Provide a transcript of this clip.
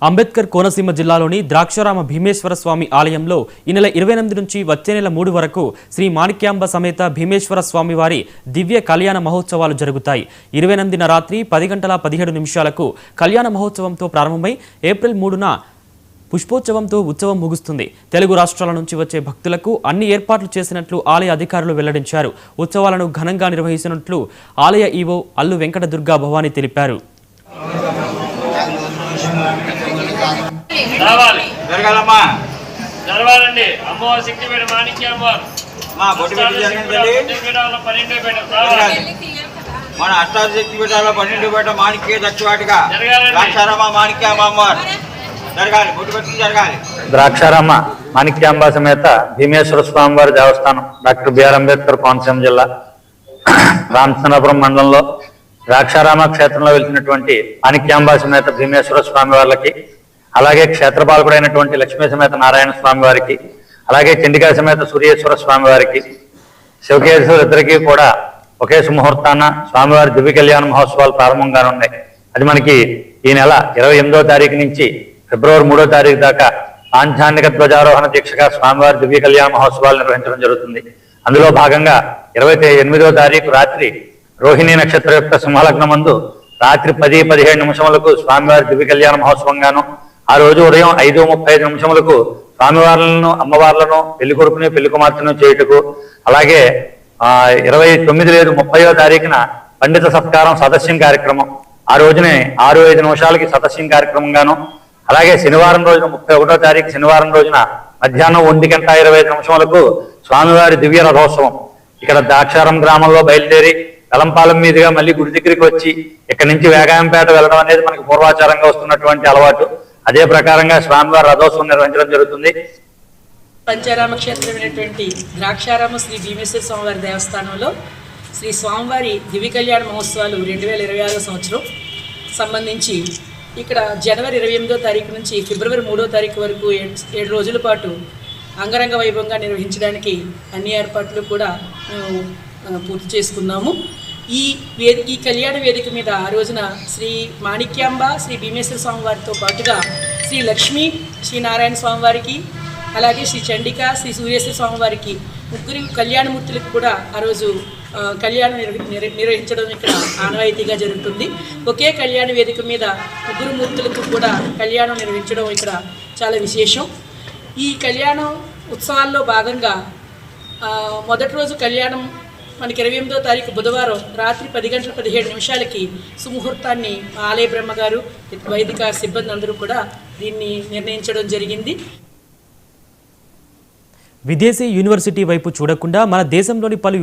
అంబేద్కర్ కోనసీమ జిల్లాలోని ద్రాక్షారామ భీమేశ్వర స్వామి ఆలయంలో ఈ నెల 28 నుంచి వచ్చే నెల 3 వరకు శ్రీ మాణిక్యాంబ సమేత భీమేశ్వర స్వామి వారి దివ్య కళ్యాణ మహోత్సవాలు జరుగుతాయి. 28న రాత్రి 10:17 కళ్యాణ మహోత్సవంతో ప్రారంభమై ఏప్రిల్ 3న పుష్పోత్సవంతో ఉత్సవం ముగుస్తుంది. తెలుగు రాష్ట్రాల నుంచి వచ్చే భక్తులకు అన్ని ఏర్పాట్లు చేసినట్లు ఆలయ అధికారులు వెల్లడించారు. ఉత్సవాలను ఘనంగా నిర్వహిస్తున్నట్లు ఆలయ ఈవో అల్లు వెంకట దుర్గా భవాని తెలిపారు. మన అష్టాదశక్తి పీఠాల్లో 12 పీఠ మాణిక్య దక్షవాటిగా ద్రాక్షారామ మాణిక్యాంబ అమ్మవారు జరగాలి, జరగాలి. ద్రాక్షారామ మాణిక్యాంబ సమేత భీమేశ్వర స్వామివారి దేవస్థానం డాక్టర్ బిఆర్ అంబేద్కర్ కోనసీమ జిల్లా రామచంద్రపురం మండలంలో ద్రాక్షారామ క్షేత్రంలో వెళ్తున్నటువంటి మాణిక్యాంబ సమేత భీమేశ్వర స్వామి వారికి, అలాగే క్షేత్రపాలకుడైనటువంటి లక్ష్మీ సమేత నారాయణ స్వామి వారికి, అలాగే చండికా సమేత సూర్యేశ్వర స్వామి వారికి, శివకేశ్వరు ఇద్దరికి కూడా ఒకే సుముహూర్తాన స్వామివారి దివ్య కళ్యాణ మహోత్సవాలు ప్రారంభంగా ఉన్నాయి. అది మనకి ఈ నెల 28వ తారీఖు నుంచి ఫిబ్రవరి 3వ తారీఖు దాకా పాంచానిక ధ్వజారోహణ దీక్షగా స్వామివారి దివ్య కళ్యాణ మహోత్సవాలు నిర్వహించడం జరుగుతుంది. అందులో భాగంగా 28వ తారీఖు రాత్రి రోహిణి నక్షత్ర యొక్క సింహలగ్న మందు రాత్రి 10:17 స్వామివారి దివ్య కళ్యాణ మహోత్సవంగాను, ఆ రోజు ఉదయం 5:35 స్వామివార్లను అమ్మవార్లను పెళ్లి కొడుకుని పెళ్లి కుమార్తెను చేయుటకు, అలాగే 29 లేదు 30వ తారీఖున పండిత సత్కారం సదస్యం కార్యక్రమం, ఆ రోజునే 6:05 సదస్యం కార్యక్రమంగాను, అలాగే శనివారం రోజున 31వ తారీఖు శనివారం రోజున మధ్యాహ్నం 1:25 స్వామివారి దివ్య రథోత్సవం ఇక్కడ ద్రాక్షారం గ్రామంలో బయలుదేరి కలంపాలెం మీదుగా మళ్ళీ గుడి దగ్గరికి వచ్చి ఇక్కడి నుంచి వేగాయంపేట వెళ్ళడం అనేది మనకి పూర్వాచారంగా వస్తున్నటువంటి అలవాటు. అదే ప్రకారంగా స్వామివారి రథోత్సవం నిర్వహించడం జరుగుతుంది. పంచారామ క్షేత్రమైనటువంటి ద్రాక్షారామ శ్రీ భీమేశ్వర స్వామివారి దేవస్థానంలో శ్రీ స్వామివారి దివ్య కళ్యాణ మహోత్సవాలు 2026 సంవత్సరం సంబంధించి ఇక్కడ జనవరి 28వ తారీఖు నుంచి ఫిబ్రవరి 3వ తారీఖు వరకు 7 రోజుల పాటు అంగరంగ వైభవంగా నిర్వహించడానికి అన్ని ఏర్పాట్లు కూడా పూర్తి చేసుకున్నాము. ఈ కళ్యాణ వేదిక మీద ఆ రోజున శ్రీ మాణిక్యాంబ శ్రీ భీమేశ్వర స్వామివారితో పాటుగా శ్రీ లక్ష్మీ శ్రీ నారాయణ స్వామివారికి, అలాగే శ్రీ చండిక శ్రీ సూర్యేశ్వర స్వామివారికి ముగ్గురు కళ్యాణమూర్తులకు కూడా ఆ రోజు కళ్యాణం నిర్వహించడం ఇక్కడ ఆనవాయితీగా జరుగుతుంది. ఒకే కళ్యాణ వేదిక మీద ముగ్గురు మూర్తులకు కూడా కళ్యాణం నిర్వహించడం ఇక్కడ చాలా విశేషం. ఈ కళ్యాణం ఉత్సవాల్లో భాగంగా మొదటి రోజు కళ్యాణం మనకి 28వ తారీఖు బుధవారం రాత్రి 10:17 సుముహూర్తాన్ని ఆలయ బ్రహ్మగారు వైదిక సిబ్బంది అందరూ కూడా దీన్ని నిర్ణయించడం జరిగింది. విదేశీ యూనివర్సిటీ వైపు చూడకుండా మన దేశంలోని పలు